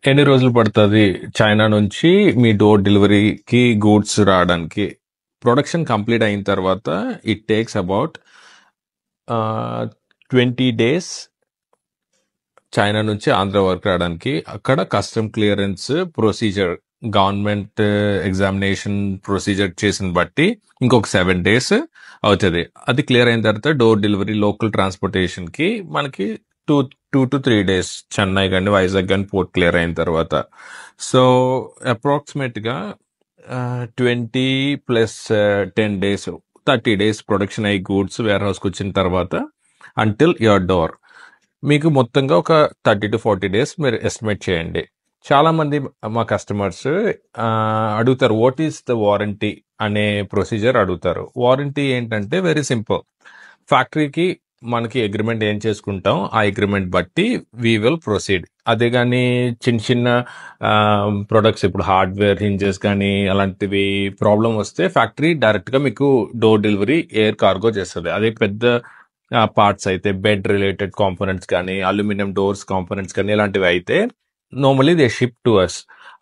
ఎన్ని రోజులు పడుతుంది చైనా నుంచి మీ డోర్ డెలివరీకి గూడ్స్ రావడానికి? ప్రొడక్షన్ కంప్లీట్ అయిన తర్వాత it takes about 20 days China నుంచి ఆంధ్ర వరకు రావడానికి. అక్కడ custom clearance procedure, government examination procedure చేసిన బట్టి ఇంకొక 7 days అవుతుంది. అది క్లియర్ అయిన తర్వాత డోర్ డెలివరీ లోకల్ ట్రాన్స్పోర్టేషన్ కి మనకి 2 to 3 days, చెన్నై కానీ వైజాగ్ కానీ పోర్ట్ క్లియర్ అయిన తర్వాత. సో అప్రాక్సిమేట్ గా 20 + 10 days, 30 days ప్రొడక్షన్ అయ్యి గూడ్స్ వేర్ హౌస్కి వచ్చిన తర్వాత అంటిల్ యువర్ డోర్. మీకు మొత్తంగా ఒక 30 to 40 days మీరు ఎస్టిమేట్ చేయండి. చాలా మంది మా కస్టమర్స్ అడుగుతారు, వాట్ ఈస్ ద వారంటీ అనే ప్రొసీజర్ అడుగుతారు. వారంటీ ఏంటంటే వెరీ సింపుల్. ఫ్యాక్టరీకి మనకి అగ్రిమెంట్ ఏం చేసుకుంటాం, ఆ అగ్రిమెంట్ బట్టి వీ విల్ ప్రొసీడ్. అదే కానీ చిన్న చిన్న ప్రొడక్ట్స్, ఇప్పుడు హార్డ్వేర్ హింజెస్ కానీ అలాంటివి ప్రాబ్లం వస్తే ఫ్యాక్టరీ డైరెక్ట్ గా మీకు డోర్ డెలివరీ ఎయిర్ కార్గో చేస్తుంది. అదే పెద్ద పార్ట్స్ అయితే, బెడ్ రిలేటెడ్ కాంపోనెంట్స్ కానీ, అల్యూమినియం డోర్స్ కాంపోనెంట్స్ కానీ ఇలాంటివి అయితే normally they ship to us.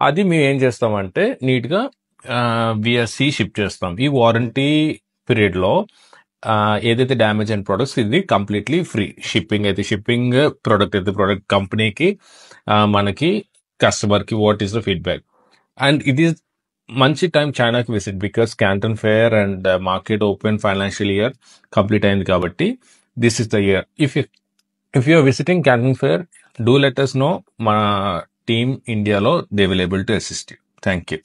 అది మేము ఏం చేస్తామంటే నీట్ గా విఎస్సి షిప్ చేస్తాం. ఈ వారంటీ పీరియడ్ లో ఏదైతే డ్యామేజ్ అయిన ప్రొడక్ట్స్ ఇది కంప్లీట్లీ ఫ్రీ. షిప్పింగ్ అయితే షిప్పింగ్, ప్రొడక్ట్ అయితే ప్రొడక్ట్, కంపెనీకి మనకి కస్టమర్ కి what is the feedback. And ఇది మంచి టైం చైనాకి visit, because Canton fair and market open financial year complete అయింది కాబట్టి this is the year. If you are visiting Canton fair, do let us know. మన team ఇండియాలో they will able to assist you. Thank you.